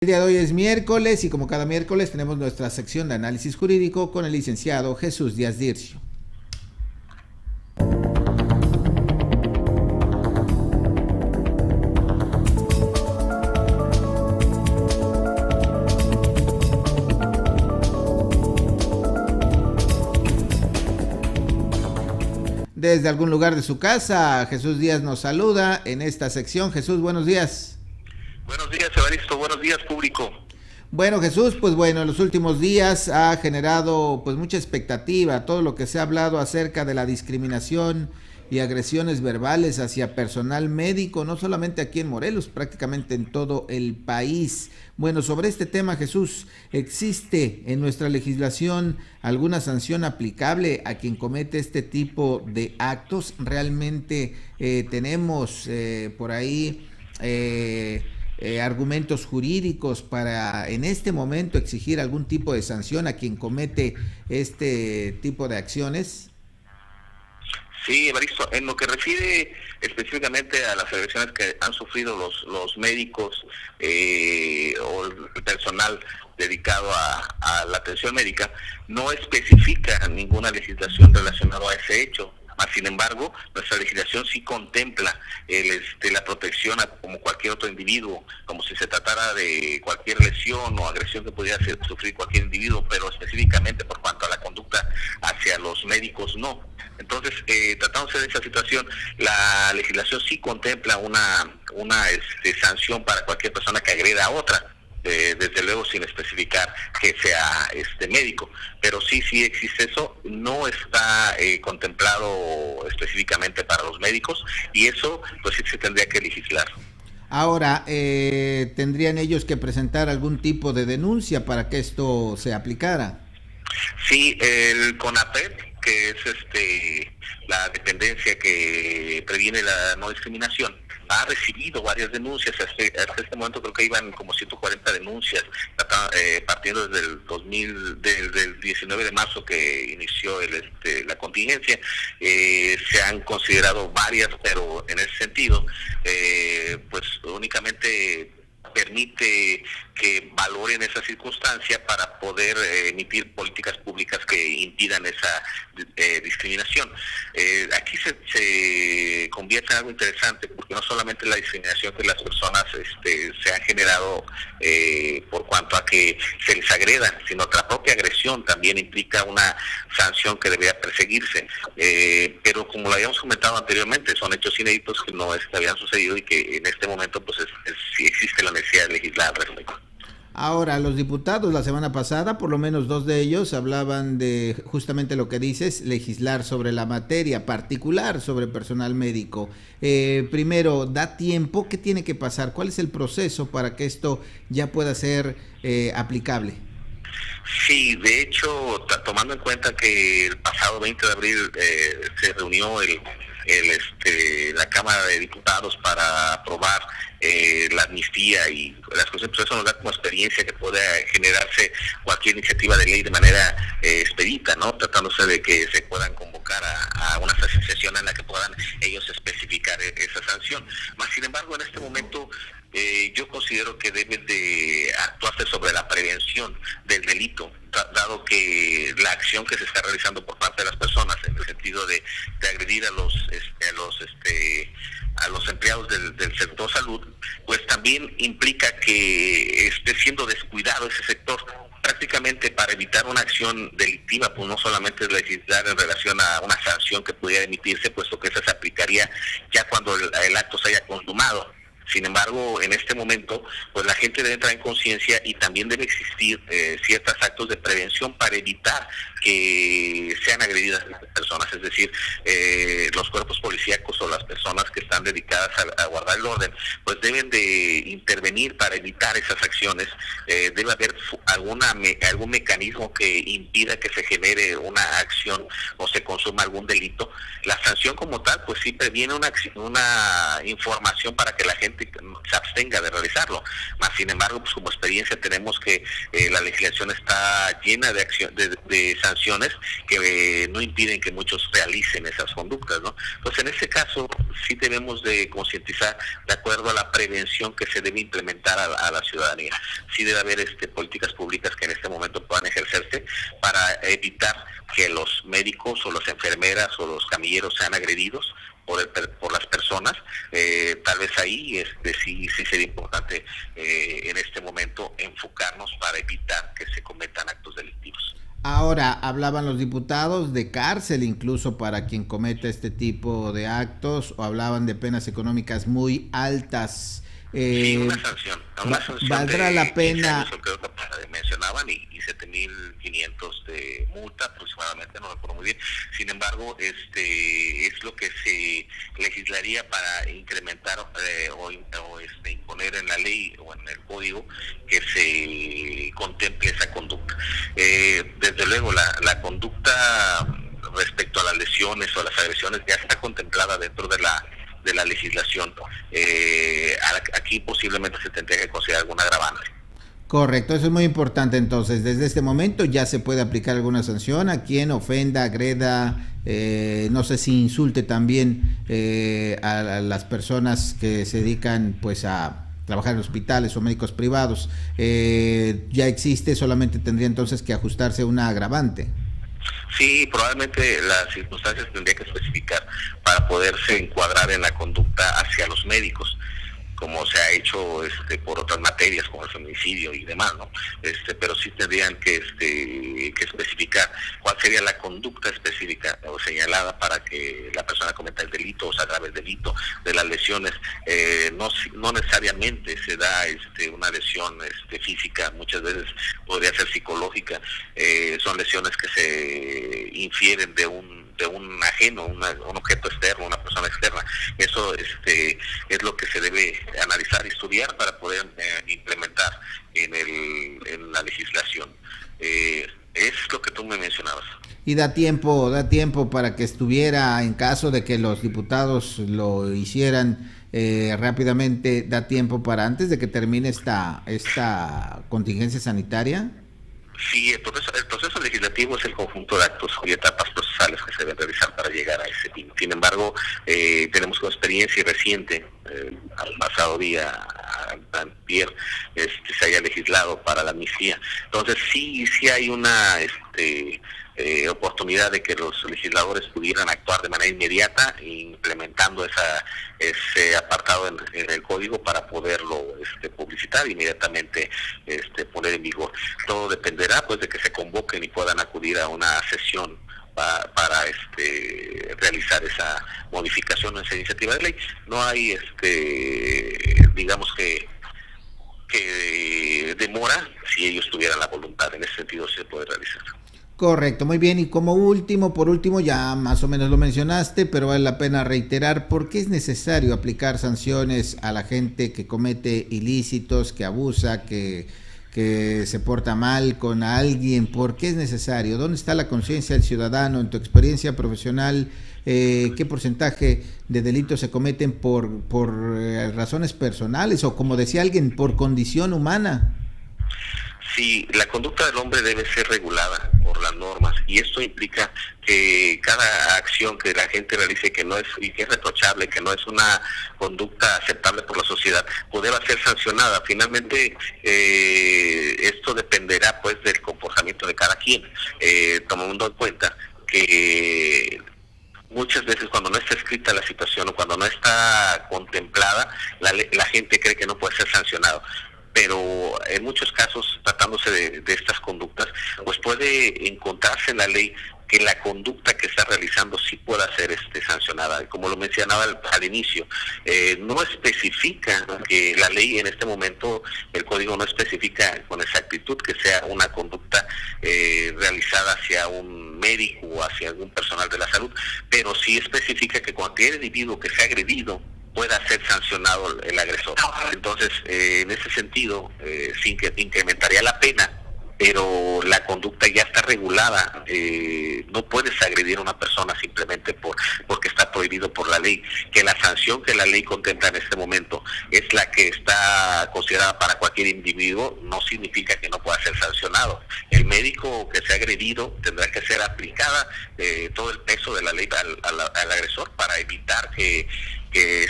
El día de hoy es miércoles y como cada miércoles tenemos nuestra sección de análisis jurídico con el licenciado Jesús Díaz Dircio. Desde algún lugar de su casa, Jesús Díaz nos saluda en esta sección. Jesús, buenos días. Buenos días, Evaristo. Buenos días, público. Bueno, Jesús, pues bueno, en los últimos días ha generado pues mucha expectativa todo lo que se ha hablado acerca de la discriminación y agresiones verbales hacia personal médico, no solamente aquí en Morelos, prácticamente en todo el país. Bueno, sobre este tema, Jesús, ¿existe en nuestra legislación alguna sanción aplicable a quien comete este tipo de actos? ¿Realmente tenemos por ahí argumentos jurídicos para en este momento exigir algún tipo de sanción a quien comete este tipo de acciones? Sí, Evaristo, en lo que refiere específicamente a las agresiones que han sufrido los médicos o el personal dedicado a la atención médica, no especifica ninguna legislación relacionada a ese hecho. Sin embargo, nuestra legislación sí contempla la protección como cualquier otro individuo, como si se tratara de cualquier lesión o agresión que pudiera sufrir cualquier individuo, pero específicamente por cuanto a la conducta hacia los médicos, no. Entonces, tratándose de esa situación, la legislación sí contempla una sanción para cualquier persona que agreda a otra. Desde luego sin especificar que sea médico, pero sí existe eso, no está contemplado específicamente para los médicos y eso pues sí se tendría que legislar. Ahora, ¿tendrían ellos que presentar algún tipo de denuncia para que esto se aplicara? Sí, el CONAPRED, que es la dependencia que previene la no discriminación, ha recibido varias denuncias. Hasta este momento creo que iban como 140 denuncias, partiendo desde el 19 de marzo que inició la contingencia. Se han considerado varias, pero en ese sentido, pues únicamente permite que valoren esa circunstancia para poder emitir políticas públicas que impidan esa discriminación. Aquí se convierte en algo interesante, porque no solamente la discriminación que las personas se han generado por cuanto a que se les agreda, sino que la propia agresión también implica una sanción que debería perseguirse. Pero como lo habíamos comentado anteriormente, son hechos inéditos que no habían sucedido y que en este momento pues sí existe la necesidad de legislar al respecto. Ahora, los diputados la semana pasada, por lo menos dos de ellos, hablaban de justamente lo que dices, legislar sobre la materia particular, sobre personal médico. Primero, ¿da tiempo? ¿Qué tiene que pasar? ¿Cuál es el proceso para que esto ya pueda ser aplicable? Sí, de hecho, tomando en cuenta que el pasado 20 de abril se reunió la Cámara de Diputados para aprobar la amnistía y las cosas, pues eso nos da como experiencia que pueda generarse cualquier iniciativa de ley de manera expedita, ¿no? Tratándose de que se puedan convocar a una sesión en la que puedan ellos especificar esa sanción. Sin embargo, en este momento yo considero que debe de actuarse sobre la prevención del delito, dado que la acción que se está realizando por parte de las personas en el sentido de agredir a los empleados del sector salud, pues también implica que esté siendo descuidado ese sector. Prácticamente para evitar una acción delictiva, pues no solamente es legislar en relación a una sanción que pudiera emitirse, puesto que esa se aplicaría ya cuando el acto se haya consumado. Sin embargo, en este momento, pues la gente debe entrar en conciencia y también debe existir ciertos actos de prevención para evitar que sean agredidas las personas, es decir, los cuerpos policíacos o las personas que están dedicadas a guardar el orden, pues deben de intervenir para evitar esas acciones. Debe haber algún mecanismo que impida que se genere una acción o se consuma algún delito. La sanción como tal, pues sí previene una información para que la gente simplemente se abstenga de realizarlo. Más sin embargo, pues como experiencia tenemos que la legislación está llena de sanciones que no impiden que muchos realicen esas conductas, ¿no? Entonces, en ese caso, sí debemos de concientizar de acuerdo a la prevención que se debe implementar a la ciudadanía. Sí debe haber políticas públicas que en este momento puedan ejercerse para evitar que los médicos o las enfermeras o los camilleros sean agredidos por las personas. Tal vez ahí sí sería importante en este momento enfocarnos para evitar que se cometan actos delictivos. Ahora, hablaban los diputados de cárcel incluso para quien cometa este tipo de actos, o hablaban de penas económicas muy altas. Sí, una sanción ¿Valdrá la pena? Creo que mencionaban, y 7.500 de multa aproximadamente, no recuerdo muy bien. Sin embargo, es lo que se legislaría para incrementar o imponer en la ley o en el código que se contemple esa conducta. Desde luego, la conducta respecto a las lesiones o a las agresiones ya está contemplada dentro de la legislación. Aquí posiblemente se tendría que considerar algún agravante. Correcto, eso es muy importante. Entonces, desde este momento ya se puede aplicar alguna sanción a quien ofenda, agreda, no sé si insulte también a las personas que se dedican pues a trabajar en hospitales o médicos privados. Ya existe, solamente tendría entonces que ajustarse una agravante. Sí, probablemente las circunstancias tendría que especificar para poderse encuadrar en la conducta hacia los médicos, como se ha hecho por otras materias como el feminicidio y demás, ¿no? Pero sí tendrían que especificar cuál sería la conducta específica o señalada para que la persona cometa el delito o se agrave el delito de las lesiones. No necesariamente se da una lesión física, muchas veces podría ser psicológica. Son lesiones que se infieren de un ajeno, un objeto externo, una persona externa. Eso es lo que se debe analizar y estudiar para poder implementar en la legislación. Es lo que tú me mencionabas. Y da tiempo para que estuviera, en caso de que los diputados lo hicieran rápidamente, da tiempo para antes de que termine esta contingencia sanitaria. Sí, el proceso legislativo es el conjunto de actos y etapas procesales que se deben realizar para llegar a ese fin. Sin embargo, tenemos una experiencia reciente, al pasado día, antier, se haya legislado para la amnistía. Entonces, sí hay una oportunidad de que los legisladores pudieran actuar de manera inmediata, implementando ese apartado en el código para poderlo publicitar inmediatamente, poner en vigor. Todo dependerá pues de que se convoquen y puedan acudir a una sesión para realizar esa modificación o esa iniciativa de ley. No hay digamos que demora si ellos tuvieran la voluntad. En ese sentido se puede realizar. Correcto, muy bien. Y por último, ya más o menos lo mencionaste, pero vale la pena reiterar, ¿por qué es necesario aplicar sanciones a la gente que comete ilícitos, que abusa, que se porta mal con alguien? ¿Por qué es necesario? ¿Dónde está la conciencia del ciudadano? En tu experiencia profesional, ¿qué porcentaje de delitos se cometen por razones personales o, como decía alguien, por condición humana? Sí, la conducta del hombre debe ser regulada por las normas, y esto implica que cada acción que la gente realice que es reprochable, que no es una conducta aceptable por la sociedad, podrá ser sancionada. Finalmente, esto dependerá pues del comportamiento de cada quien, tomando en cuenta que muchas veces cuando no está escrita la situación o cuando no está contemplada, la gente cree que no puede ser sancionado. Pero en muchos casos, tratándose de estas conductas, pues puede encontrarse en la ley que la conducta que está realizando sí pueda ser sancionada. Como lo mencionaba al inicio, no especifica que la ley en este momento, el código no especifica con exactitud que sea una conducta realizada hacia un médico o hacia algún personal de la salud, pero sí especifica que cualquier individuo que sea agredido pueda ser sancionado el agresor. Entonces, en ese sentido, sí incrementaría la pena pero la conducta ya está regulada. No puedes agredir a una persona simplemente porque está prohibido por la ley. Que la sanción que la ley contempla en este momento es la que está considerada para cualquier individuo, no significa que no pueda ser sancionado. El médico que sea agredido tendrá que ser aplicada todo el peso de la ley al agresor para evitar que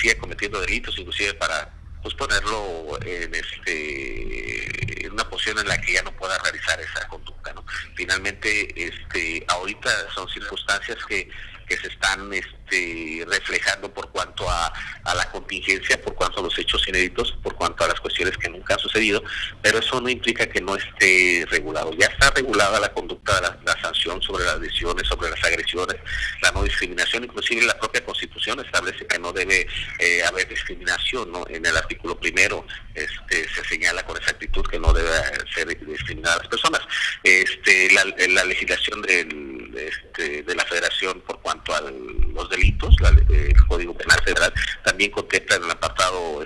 siga cometiendo delitos, inclusive para pues ponerlo en una posición en la que ya no pueda realizar esa conducta, ¿no? Finalmente, ahorita son circunstancias que se están reflejando por cuanto a la contingencia, por cuanto a los hechos inéditos, por cuanto a las cuestiones que nunca han sucedido, pero eso no implica que no esté regulado. Ya está regulada la conducta, la sanción sobre las lesiones, sobre las agresiones, la no discriminación, inclusive la propia Constitución establece que no debe haber discriminación, ¿no? En el artículo primero se señala con exactitud que no debe ser discriminadas las personas. La legislación de la Federación por cuanto a los delitos, el Código Penal Federal también contempla en el apartado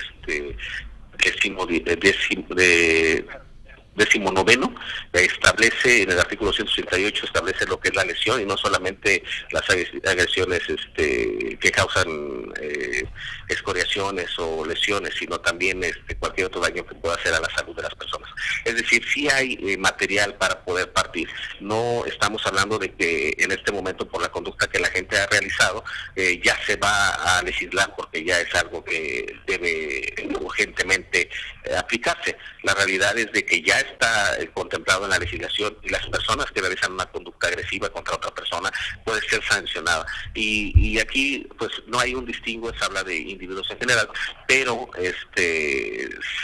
19º, establece en el artículo 188 establece lo que es la lesión y no solamente las agresiones que causan escoriaciones o lesiones, sino también cualquier otro daño que pueda hacer a la salud de las personas. Es decir, sí hay material para poder partir. No estamos hablando de que en este momento por la conducta que la gente ha realizado ya se va a legislar porque ya es algo que debe urgentemente aplicarse. La realidad es de que ya está contemplado en la legislación y las personas que realizan una conducta agresiva contra otra persona puede ser sancionada. Y aquí pues no hay un distingo, se habla de individuos en general, pero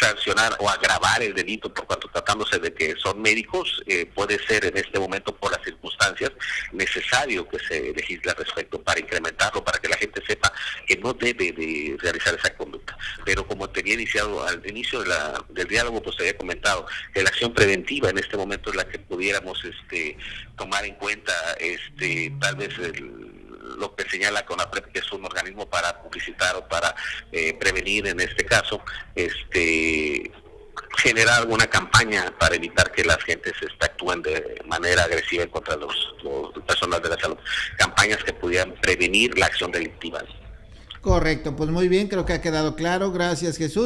sancionar o agravar el delito por cuanto tratándose de que son médicos puede ser en este momento por las circunstancias necesario que se legisle al respecto para incrementarlo, para que la gente sepa que no debe de realizar esa conducta. Pero como tenía iniciado al inicio del diálogo, pues te había comentado que la acción preventiva en este momento es la que pudiéramos tomar en cuenta, tal vez lo que señala CONAPRED, que es un organismo para publicitar o para prevenir en este caso, generar alguna campaña para evitar que las gentes actúen de manera agresiva en contra de los personal de la salud, campañas que pudieran prevenir la acción delictiva. Correcto, pues muy bien, creo que ha quedado claro. Gracias, Jesús.